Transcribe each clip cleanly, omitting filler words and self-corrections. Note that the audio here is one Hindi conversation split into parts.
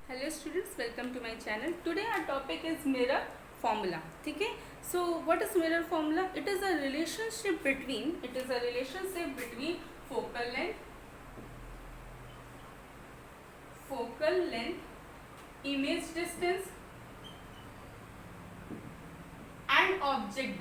Hello students, welcome to my channel. Today our topic is mirror formula. ठीक है. So what is mirror formula? It is a relationship between focal length, image distance and object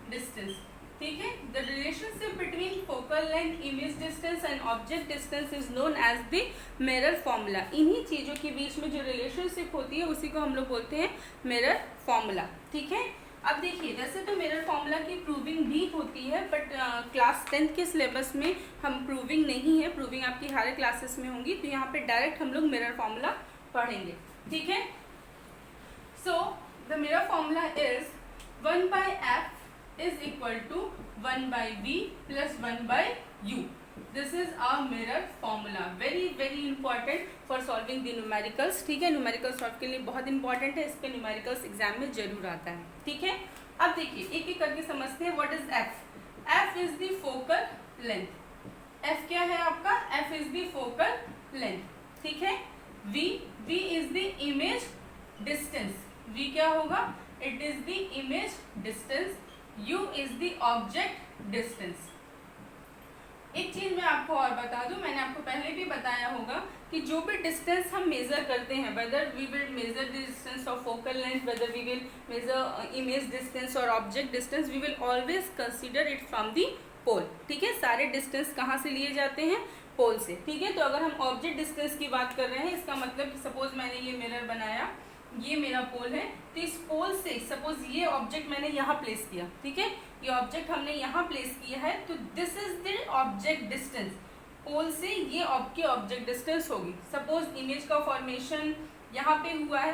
distance. ठीक है. The relationship between focal length, image distance and object distance is known as the mirror formula. इन्हीं चीज़ों के बीच में जो रिलेशनशिप होती है उसी को हम लोग बोलते हैं मिरर फॉर्मूला. ठीक है. अब देखिए, वैसे तो मिरर फॉर्मूला की प्रूविंग भी होती है, बट क्लास 10th के सिलेबस में हम प्रूविंग नहीं है. प्रूविंग आपकी हायर क्लासेस में होंगी, तो यहाँ पे डायरेक्ट हम लोग मिरर फॉर्मूला पढ़ेंगे. ठीक है. So the mirror formula is 1/f is equal to 1/v plus 1/u. This is our mirror formula. Very important for solving the numericals. ठीक है. न्यूमेरिकल सॉल्व के लिए बहुत इंपॉर्टेंट है. इस पे न्यूमेरिकल्स एग्जाम में जरूर आता है. ठीक है. अब देखिए, एक एक करके समझते हैं. What is f? f is the focal length. f क्या है आपका? f is the focal length. ठीक है. v is the image distance. v क्या होगा? It is the image distance. u is the object distance. एक चीज मैं आपको और बता दूं, मैंने आपको पहले भी बताया होगा कि जो भी डिस्टेंस हम मेजर करते हैं, whether we will measure the distance of focal length, whether we will measure image distance और object distance, we will always consider it from the pole. ठीक है. सारे डिस्टेंस कहाँ से लिए जाते हैं? पोल से. ठीक है. तो अगर हम ऑब्जेक्ट डिस्टेंस की बात कर रहे हैं, इसका मतलब सपोज मैंने ये मिरर बनाया, ये मेरा पोल है, तो इस पोल से सपोज ये ऑब्जेक्ट मैंने यहाँ प्लेस किया. ठीक है. ये ऑब्जेक्ट हमने यहाँ प्लेस किया है, तो this is the object distance. Pole से ये आपकी ऑब्जेक्ट डिस्टेंस होगी. सपोज इमेज का फॉर्मेशन यहाँ पे हुआ है,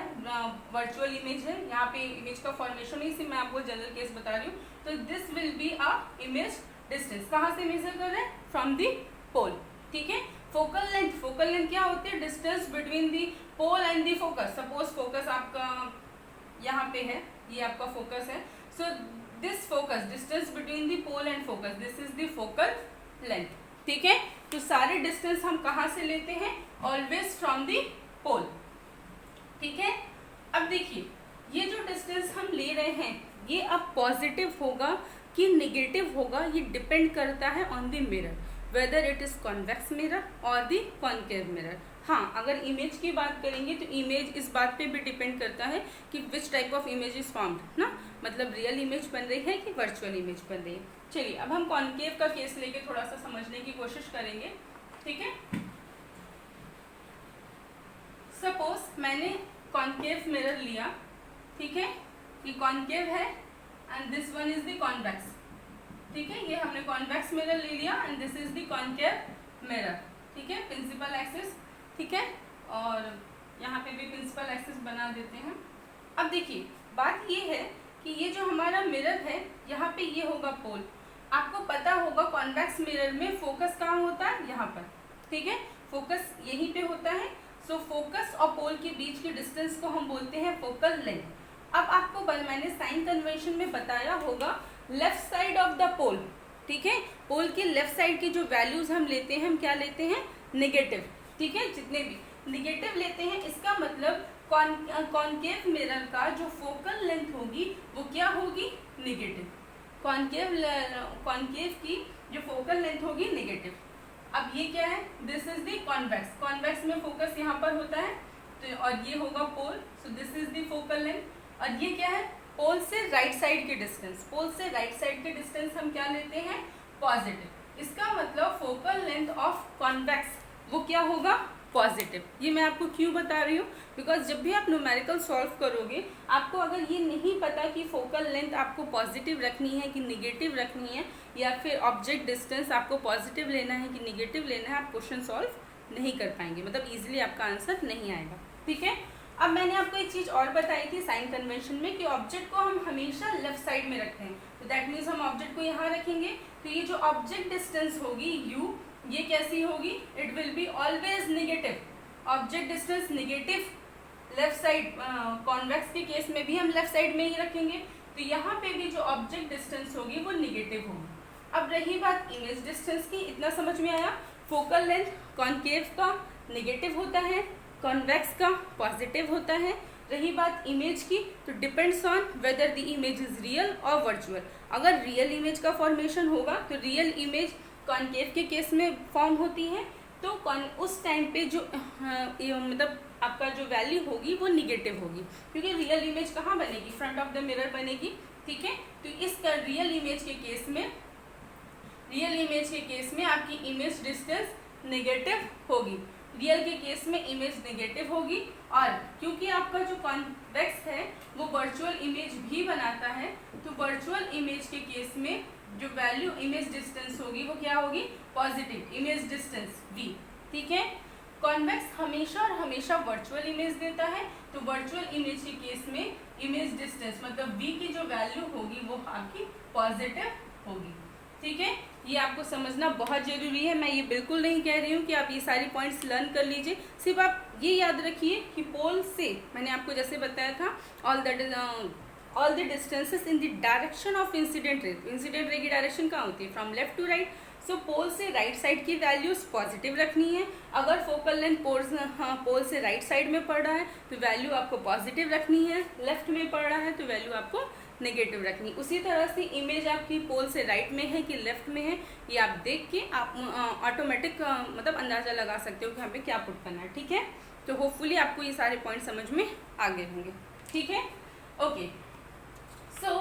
वर्चुअल इमेज है, यहाँ पे इमेज का फॉर्मेशन है, इसी मैं आपको जनरल केस बता रही हूँ. तो this will be a image distance. कहाँ से मेजर कर रहे हैं? From the pole. ठीक है. फोकल लेंथ क्या होती है? Distance between the pole and the focus. Suppose focus आपका यहाँ पे है, ये आपका फोकस है. So this focus, distance between the pole and focus, this is the focal length. ठीक है. तो सारे डिस्टेंस हम कहाँ से लेते हैं? ऑलवेज फ्रॉम दी पोल. ठीक है. अब देखिए, ये जो डिस्टेंस हम ले रहे हैं, ये अब पॉजिटिव होगा कि निगेटिव होगा, ये डिपेंड करता है on the mirror, whether it is convex mirror और दी कॉन्केव मिरर. हाँ, अगर इमेज की बात करेंगे तो इमेज इस बात पे भी डिपेंड करता है कि which type of image is formed ना, मतलब रियल इमेज बन रही है कि वर्चुअल इमेज बन रही है. चलिए, अब हम कॉन्केव का केस लेके थोड़ा सा समझने की कोशिश करेंगे. ठीक है. सपोज मैंने कॉन्केव मिरर लिया. ठीक है. ये कॉन्केव है and this one is the convex. ठीक है. ये हमने कॉन्वेक्स मिरर ले लिया and this is the concave mirror. ठीक है. Principal axis. ठीक है. और यहाँ पे भी प्रिंसिपल एक्सिस बना देते हैं. अब देखिए, बात ये है कि ये जो हमारा मिरर है, यहाँ पे ये होगा पोल. आपको पता होगा कॉन्वेक्स मिरर में फोकस कहाँ होता है? यहाँ पर. ठीक है. फोकस यहीं पे होता है. सो फोकस और पोल के बीच की डिस्टेंस को हम बोलते हैं फोकल लेंथ. अब आपको मैंने साइन कन्वेंशन में बताया होगा, left side of the pole. ठीक है. पोल के लेफ्ट साइड की जो वैल्यूज हम लेते हैं, हम क्या लेते हैं? नेगेटिव. ठीक है. जितने भी निगेटिव लेते हैं, इसका मतलब कॉन्केव मिरर का जो फोकल लेंथ होगी वो क्या होगी? निगेटिव. कॉन्केव की जो फोकल लेंथ होगी निगेटिव. अब ये क्या है? This is the convex. Convex में फोकस यहाँ पर होता है, तो और ये होगा pole. So this is the focal length. और ये क्या है? पोल से राइट साइड की डिस्टेंस. पोल से राइट साइड की डिस्टेंस हम क्या लेते हैं? पॉजिटिव. इसका मतलब फोकल लेंथ ऑफ कॉन्वेक्स वो क्या होगा? पॉजिटिव. ये मैं आपको क्यों बता रही हूँ? बिकॉज जब भी आप न्यूमेरिकल सॉल्व करोगे, आपको अगर ये नहीं पता कि फोकल लेंथ आपको पॉजिटिव रखनी है कि निगेटिव रखनी है, या फिर ऑब्जेक्ट डिस्टेंस आपको पॉजिटिव लेना है कि निगेटिव लेना है, आप क्वेश्चन सॉल्व नहीं कर पाएंगे, मतलब ईजिली आपका आंसर नहीं आएगा. ठीक है. अब मैंने आपको एक चीज़ और बताई थी साइन कन्वेंशन में कि ऑब्जेक्ट को हम हमेशा लेफ्ट साइड में रखते हैं. तो दैट मीन्स हम ऑब्जेक्ट को यहाँ रखेंगे, तो ये जो ऑब्जेक्ट डिस्टेंस होगी u, ये कैसी होगी? It will be always negative. Object distance negative. Left side, convex के केस में भी हम लेफ्ट साइड में ही रखेंगे, तो यहाँ पे भी जो ऑब्जेक्ट डिस्टेंस होगी वो निगेटिव होगी. अब रही बात इमेज डिस्टेंस की, इतना समझ में आया? फोकल लेंथ कॉन्केव का नेगेटिव होता है, कॉन्वेक्स का पॉजिटिव होता है। रही बात इमेज की, तो depends on whether the image is real और वर्चुअल। अगर रियल इमेज का फॉर्मेशन होगा तो रियल इमेज कॉन्केव के केस में फॉर्म होती है, तो उस टाइम पे जो मतलब आपका जो वैल्यू होगी वो निगेटिव होगी, क्योंकि रियल इमेज कहाँ बनेगी, फ्रंट ऑफ द मिरर बनेगी। ठीक है, तो इस रियल इमेज के केस में आपकी इमेज डिस्टेंस नेगेटिव होगी। रियल के केस में इमेज नेगेटिव होगी, और क्योंकि आपका जो कॉन्वेक्स है वो वर्चुअल इमेज भी बनाता है, तो वर्चुअल इमेज के केस में जो वैल्यू इमेज डिस्टेंस होगी वो क्या होगी, पॉजिटिव इमेज डिस्टेंस v। ठीक है, कॉन्वेक्स हमेशा और हमेशा वर्चुअल इमेज देता है, तो वर्चुअल इमेज के केस में इमेज डिस्टेंस मतलब v की जो वैल्यू होगी वो आपकी पॉजिटिव होगी। ठीक है, ये आपको समझना बहुत जरूरी है। मैं ये बिल्कुल नहीं कह रही हूँ कि आप ये सारी पॉइंट्स लर्न कर लीजिए, सिर्फ आप ये याद रखिए कि पोल से, मैंने आपको जैसे बताया था, all the distances in the direction of incident ray. Incident ray की डायरेक्शन कहाँ होती है, फ्रॉम लेफ्ट टू राइट। सो पोल से राइट साइड की वैल्यूज पॉजिटिव रखनी है। अगर फोकल लेंथ पोल से राइट साइड में पड़ रहा है तो वैल्यू आपको पॉजिटिव रखनी है, लेफ्ट में पड़ रहा है तो वैल्यू आपको नेगेटिव रखनी। उसी तरह से इमेज आपकी पोल से राइट में है कि लेफ्ट में है, ये आप देख के आप ऑटोमेटिक मतलब अंदाज़ा लगा सकते हो कि यहाँ पे क्या पुट करना है। ठीक है, तो होपफुली आपको ये सारे पॉइंट समझ में आ गए होंगे। ठीक है, ओके। सो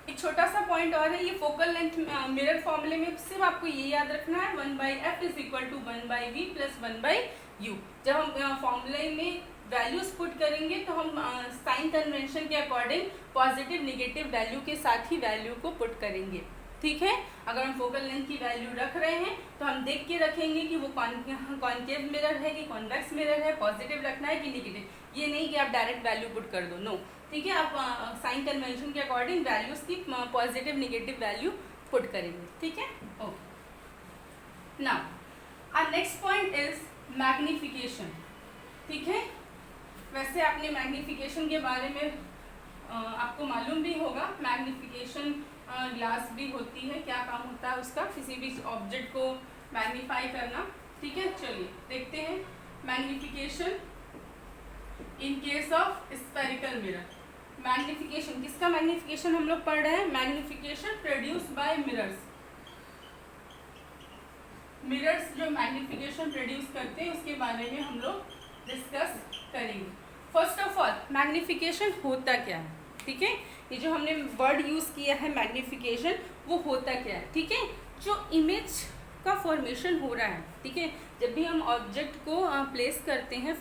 एक छोटा सा पॉइंट और है, ये फोकल लेंथ मिरर फॉर्मूले में सिर्फ आपको ये याद रखना है 1/f = 1/v + 1/u। जब हम फॉर्मूले में वैल्यूज पुट करेंगे तो हम साइन कन्वेंशन के अकॉर्डिंग पॉजिटिव निगेटिव वैल्यू के साथ ही वैल्यू को पुट करेंगे। ठीक है, अगर हम फोकल लेंथ की वैल्यू रख रहे हैं तो हम देख के रखेंगे कि वो कॉन्केव मिरर है कि कॉन्वेक्स मिरर है, पॉजिटिव रखना है कि निगेटिव, ये नहीं कि आप डायरेक्ट वैल्यू पुट कर दो, नो। ठीक है, आप साइन कन्वेंशन के अकॉर्डिंग वैल्यूज की पॉजिटिव निगेटिव वैल्यू पुट करेंगे। ठीक है, okay. Now our next point is magnification. ठीक है, वैसे आपने मैग्निफिकेशन के बारे में आपको मालूम भी होगा, मैग्निफिकेशन ग्लास भी होती है, क्या काम होता है उसका, किसी भी ऑब्जेक्ट को मैग्नीफाई करना। ठीक है, चलिए देखते हैं magnification in case of spherical mirror. Magnification, किसका मैग्निफिकेशन हम लोग पढ़ रहे हैं, magnification produce by mirrors. Mirrors जो मैग्निफिकेशन प्रोड्यूस करते हैं उसके बारे में हम लोग डिस्कस करेंगे। फर्स्ट ऑफ ऑल मैग्निफिकेशन होता क्या है। ठीक है, ये जो हमने वर्ड यूज किया है मैग्निफिकेशन, वो होता क्या है। ठीक है, जो इमेज का फॉर्मेशन हो रहा है, ठीक है, जब भी हम ऑब्जेक्ट को प्लेस करते हैं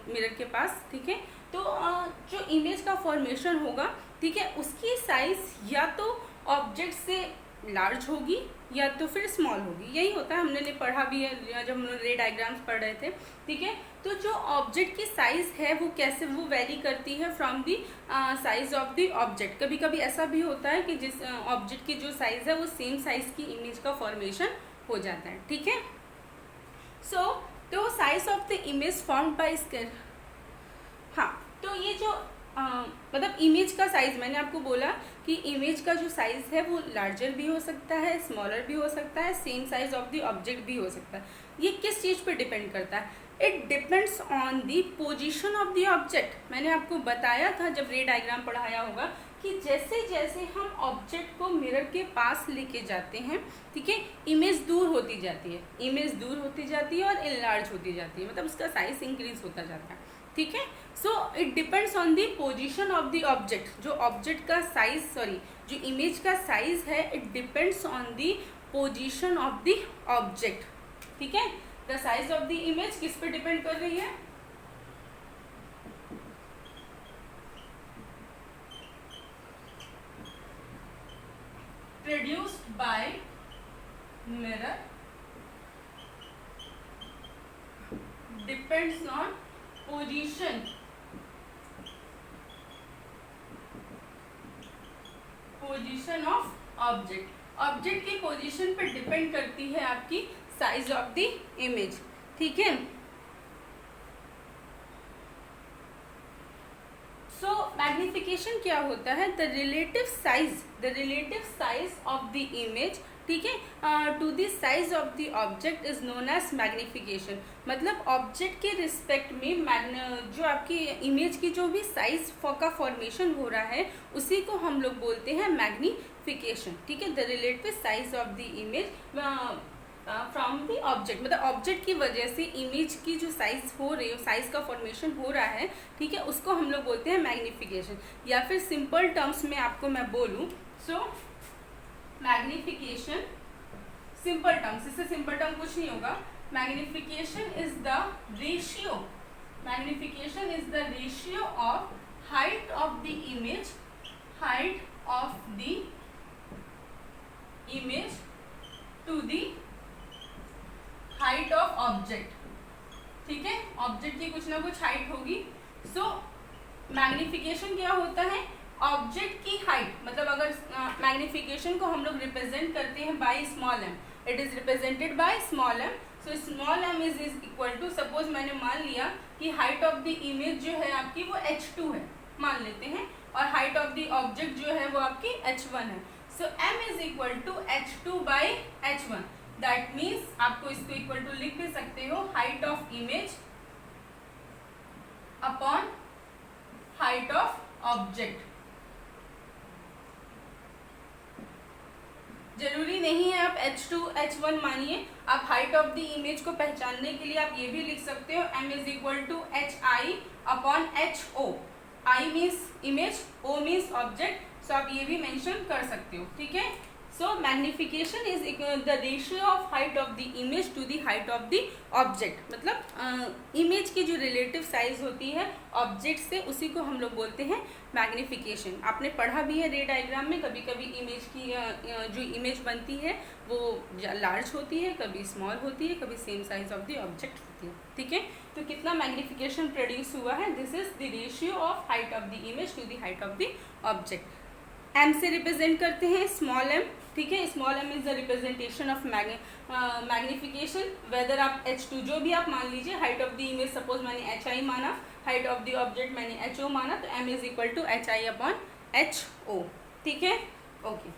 मिरर के पास, ठीक है, तो जो इमेज का फॉर्मेशन होगा, ठीक है, उसकी साइज या तो ऑब्जेक्ट से लार्ज होगी या तो फिर स्मॉल होगी, यही होता है। हमने पढ़ा भी है जब हम लोग रे डायग्राम्स पढ़ रहे थे। ठीक है, तो जो ऑब्जेक्ट की साइज है वो कैसे वो वेरी करती है from the size of the object. कभी कभी ऐसा भी होता है कि जिस ऑब्जेक्ट की जो साइज है वो सेम साइज की इमेज का फॉर्मेशन हो जाता है। ठीक है, सो तो size of the image formed by scale. हाँ, तो ये जो मतलब इमेज का साइज, मैंने आपको बोला कि इमेज का जो साइज है वो लार्जर भी हो सकता है, स्मॉलर भी हो सकता है, same size of the object भी हो सकता है। ये किस चीज़ पे डिपेंड करता है, it depends on the position of the object. मैंने आपको बताया था जब रे डायग्राम पढ़ाया होगा कि जैसे जैसे हम ऑब्जेक्ट को मिरर के पास लेके जाते हैं, ठीक है, इमेज दूर होती जाती है, इमेज दूर होती जाती है और इनलार्ज होती जाती है, मतलब उसका साइज इंक्रीज होता जाता है। ठीक है, so it depends on the position of the object. जो ऑब्जेक्ट का साइज, सॉरी, जो इमेज का साइज है, it depends on the position of the object. ठीक है, the size of the image किस पे डिपेंड कर रही है, produced by mirror depends on position of object. Object की पोजीशन पर डिपेंड करती है आपकी साइज ऑफ द इमेज। ठीक है, सो मैग्निफिकेशन क्या होता है, the relative size of the image ठीक है। To the size of the object is known as magnification, मतलब ऑब्जेक्ट के रिस्पेक्ट में जो आपकी इमेज की जो भी साइज का फॉर्मेशन हो रहा है उसी को हम लोग बोलते हैं मैग्निफिकेशन, ठीक है। The relative size of the image from the object, मतलब ऑब्जेक्ट की वजह से इमेज की जो साइज हो रही है, साइज का फॉर्मेशन हो रहा है, ठीक है, उसको हम लोग बोलते हैं मैग्निफिकेशन। या फिर सिंपल टर्म्स में आपको मैं बोलूँ सो मैग्निफिकेशन, सिंपल टर्म्स, इससे सिंपल टर्म कुछ नहीं होगा। Magnification is the ratio, magnification is the ratio of height of the image, height of the image to the height of object, ठीक है। ऑब्जेक्ट की कुछ ना कुछ हाइट होगी। सो मैग्निफिकेशन क्या होता है, ऑब्जेक्ट की हाइट, मतलब अगर मैग्निफिकेशन को हम लोग रिप्रेजेंट करते हैं by small m, it is represented by small m. So small m is equal to, suppose मैंने मान लिया कि हाइट ऑफ द इमेज जो है आपकी वो h2 है, मान लेते हैं, और हाइट ऑफ द ऑब्जेक्ट जो है वो आपकी h1 है। So m is equal to h2 by h1, that means आपको इसको इक्वल टू लिख भी सकते हो height of image upon height of object. जरूरी नहीं है आप h2 h1 मानिए, आप हाइट ऑफ द इमेज को पहचानने के लिए आप ये भी लिख सकते हो m is equal to hi upon ho। i means image, o means object, so आप ये भी मेंशन कर सकते हो, ठीक है। So magnification is the ratio of height of the image to the height of the object, मतलब इमेज की जो रिलेटिव साइज होती है ऑब्जेक्ट से, उसी को हम लोग बोलते हैं मैग्निफिकेशन। आपने पढ़ा भी है रे डायग्राम में, कभी कभी इमेज की जो इमेज बनती है वो लार्ज होती है, कभी स्मॉल होती है, कभी same size of the object होती है, ठीक है। तो कितना मैग्निफिकेशन प्रोड्यूस हुआ है, this is the ratio of height of the image to the height of the object. M से रिप्रेजेंट करते हैं स्मॉल एम, ठीक है। Small m is the representation of magnification, whether आप h2 जो भी आप मान लीजिए, height of the image suppose मैंने hi माना, हाइट ऑफ द ऑब्जेक्ट मैंने ho माना, तो m is equal to hi upon ho, ठीक है, ओके।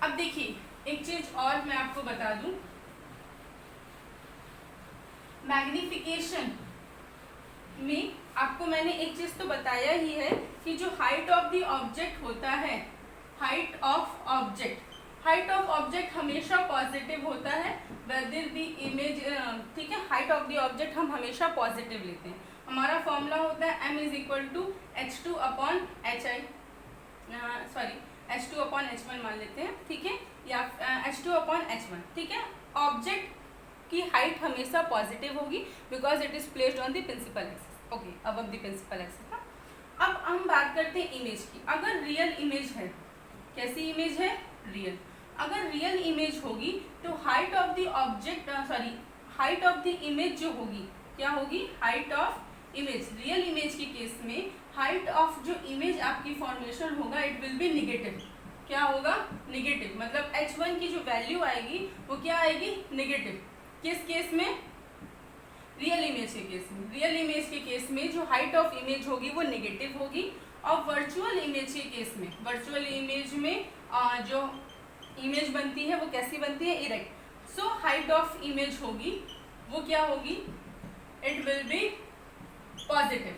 अब देखिए एक चीज और मैं आपको बता दूं, मैग्निफिकेशन में आपको मैंने एक चीज तो बताया ही है कि जो हाइट ऑफ द ऑब्जेक्ट होता है, height of object, height of object हमेशा पॉजिटिव होता है वेदर द इमेज, ठीक है। हाइट ऑफ द ऑब्जेक्ट हम हमेशा पॉजिटिव लेते हैं। हमारा फॉर्मूला होता है m is equal to h2 upon hi, sorry h2 upon h1 मान लेते हैं, ठीक है, या h2 अपॉन h1, ठीक है। ऑब्जेक्ट की हाइट हमेशा पॉजिटिव होगी because it is placed on the principal axis, okay, above the principal axis. अब हम बात करते हैं इमेज की। अगर रियल इमेज है, कैसी इमेज है, रियल, अगर रियल इमेज होगी तो height of the object, sorry height of the image जो होगी, क्या होगी, height of image. Real image के केस में हाइट ऑफ जो इमेज आपकी फॉर्मेशन होगा इट विल बी निगेटिव, क्या होगा, निगेटिव, मतलब h1 की जो वैल्यू आएगी वो क्या आएगी, निगेटिव। किस केस में, रियल इमेज के केस में। रियल इमेज के केस में जो हाइट ऑफ इमेज होगी वो नेगेटिव होगी, और वर्चुअल इमेज के केस में, वर्चुअल इमेज में जो इमेज बनती है वो कैसी बनती है, erect. So height of image होगी वो क्या होगी, इट विल बी पॉजिटिव,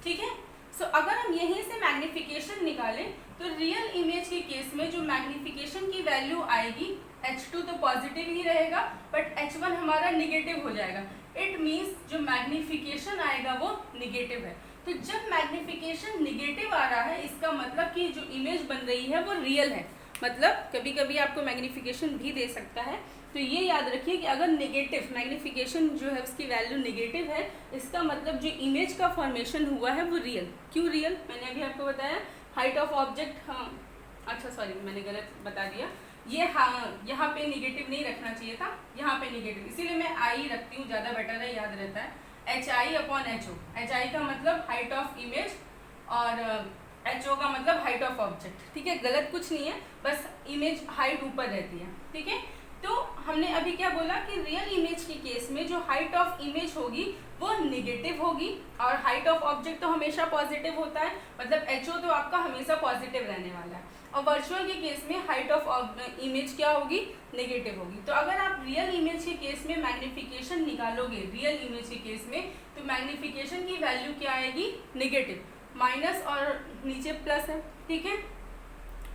ठीक है। सो अगर हम यहीं से मैग्निफिकेशन निकालें तो रियल इमेज के केस में जो मैग्निफिकेशन की वैल्यू आएगी h2 तो पॉजिटिव ही रहेगा, बट h1 हमारा निगेटिव हो जाएगा। इट मीन्स जो मैग्निफिकेशन आएगा वो निगेटिव है। तो जब मैग्निफिकेशन निगेटिव आ रहा है इसका मतलब कि जो इमेज बन रही है वो रियल है, मतलब कभी कभी आपको मैग्निफिकेशन भी दे सकता है। तो ये याद रखिए कि अगर नेगेटिव मैग्निफिकेशन जो है उसकी वैल्यू नेगेटिव है, इसका मतलब जो इमेज का फॉर्मेशन हुआ है वो रियल। क्यों रियल, मैंने अभी आपको बताया, हाइट ऑफ ऑब्जेक्ट, हाँ अच्छा सॉरी मैंने गलत बता दिया, ये हाँ यहाँ पे निगेटिव नहीं रखना चाहिए था, यहाँ पे निगेटिव, इसीलिए मैं आई रखती हूँ, ज़्यादा बेटर है, याद रहता है। hi अपॉन ho, hi का मतलब हाइट ऑफ इमेज और ho का मतलब हाइट ऑफ ऑब्जेक्ट, ठीक है, गलत कुछ नहीं है, बस इमेज हाइट ऊपर रहती है, ठीक है। तो हमने अभी क्या बोला कि रियल इमेज के केस में जो हाइट ऑफ इमेज होगी वो नेगेटिव होगी, और हाइट ऑफ ऑब्जेक्ट तो हमेशा पॉजिटिव होता है, मतलब HO तो आपका हमेशा पॉजिटिव रहने वाला है। और वर्चुअल के केस में हाइट ऑफ इमेज क्या होगी, नेगेटिव होगी। तो अगर आप रियल इमेज के केस में मैग्नीफिकेशन निकालोगे, रियल इमेज के केस में, तो मैग्नीफिकेशन की वैल्यू क्या आएगी, नेगेटिव, माइनस और नीचे प्लस है, ठीक है,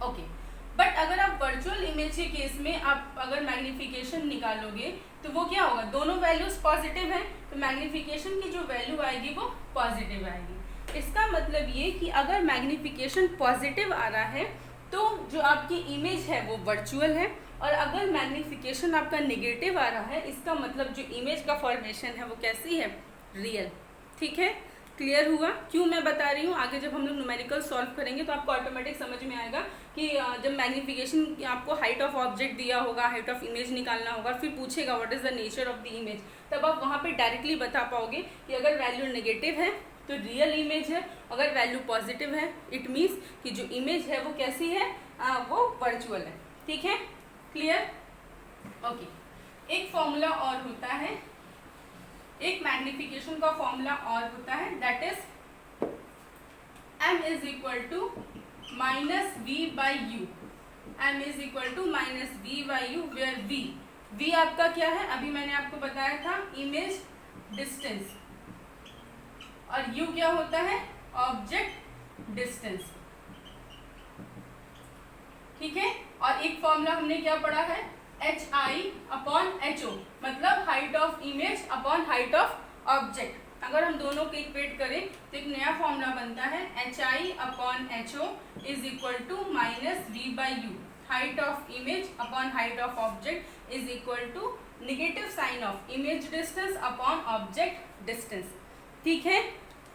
ओके। बट अगर आप वर्चुअल इमेज के केस में आप अगर मैग्नीफिकेशन निकालोगे तो वो क्या होगा, दोनों वैल्यूज पॉजिटिव हैं, तो मैग्नीफिकेशन की जो वैल्यू आएगी वो पॉजिटिव आएगी। इसका मतलब ये कि अगर मैग्नीफिकेशन पॉजिटिव आ रहा है तो जो आपकी इमेज है वो वर्चुअल है, और अगर मैग्नीफिकेशन आपका नेगेटिव आ रहा है इसका मतलब जो इमेज का फॉर्मेशन है वो कैसी है, रियल, ठीक है। क्लियर हुआ क्यों मैं बता रही हूँ? आगे जब हम लोग न्यूमेरिकल सॉल्व करेंगे तो आपको ऑटोमेटिक समझ में आएगा कि जब मैग्नीफिकेशन आपको हाइट ऑफ ऑब्जेक्ट दिया होगा, हाइट ऑफ इमेज निकालना होगा, फिर पूछेगा what is the nature of the image, तब आप वहाँ पे डायरेक्टली बता पाओगे कि अगर वैल्यू नेगेटिव है तो रियल इमेज है, अगर वैल्यू पॉजिटिव है इट मीन्स कि जो इमेज है वो कैसी है, वो वर्चुअल है, ठीक है, क्लियर, ओके। एक फॉर्मूला और होता है, एक मैग्नीफिकेशन का फॉर्मूला और होता है, that is m is equal to minus v by u, m is equal to minus v by u, where v आपका क्या है, अभी मैंने आपको बताया था इमेज डिस्टेंस, और u क्या होता है, ऑब्जेक्ट डिस्टेंस, ठीक है। और एक फॉर्मूला हमने क्या पढ़ा है, HI अपॉन HO, मतलब height of image upon height of object. अगर हम दोनों को इक्वेट करें तो एक नया फॉर्मूला बनता है HI upon HO is equal to minus V by u, height of image upon height of object is equal to negative sign of image distance upon object distance, ठीक है,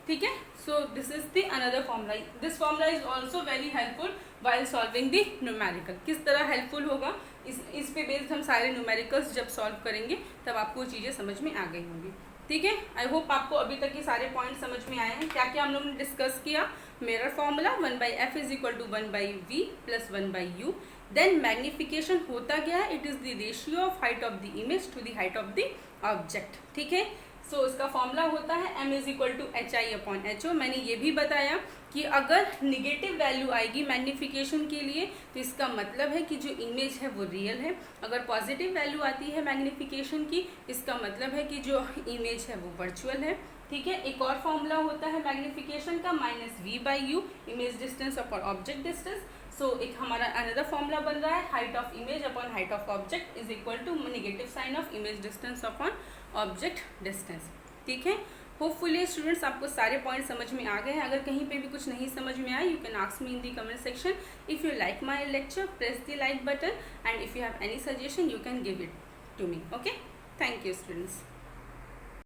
ठीक है। So this is the another formula, this formula is also very helpful while solving the numerical. किस तरह हेल्पफुल होगा, इस पे बेस्ड हम सारे न्यूमेरिकल्स जब सॉल्व करेंगे तब आपको चीज़ें समझ में आ गई होंगी, ठीक है। आई होप आपको अभी तक ये सारे पॉइंट समझ में आए हैं। क्या क्या हम लोग ने डिस्कस किया, mirror formula 1/f is equal to 1/v plus 1/u, then magnification होता क्या है, it is the ratio of height of the image to the height of the object, ठीक है। सो इसका फॉर्मूला होता है m is equal to HI upon HO। मैंने ये भी बताया कि अगर निगेटिव वैल्यू आएगी मैग्नीफिकेशन के लिए तो इसका मतलब है कि जो इमेज है वो रियल है, अगर पॉजिटिव वैल्यू आती है मैग्नीफिकेशन की इसका मतलब है कि जो इमेज है वो वर्चुअल है, ठीक है। एक और फॉर्मूला होता है मैग्नीफिकेशन का minus V by u, image distance upon object distance. So एक हमारा अनदर फॉर्मूला बन रहा है height of image upon height of object is equal to negative sign of image distance upon object distance, ठीक है। होपफुली स्टूडेंट्स आपको सारे पॉइंट समझ में आ गए हैं। अगर कहीं पे भी कुछ नहीं समझ में आया you can ask me in the comment section. If you like my lecture press the like button, and if you have any suggestion you can give it to me, okay. Thank you students.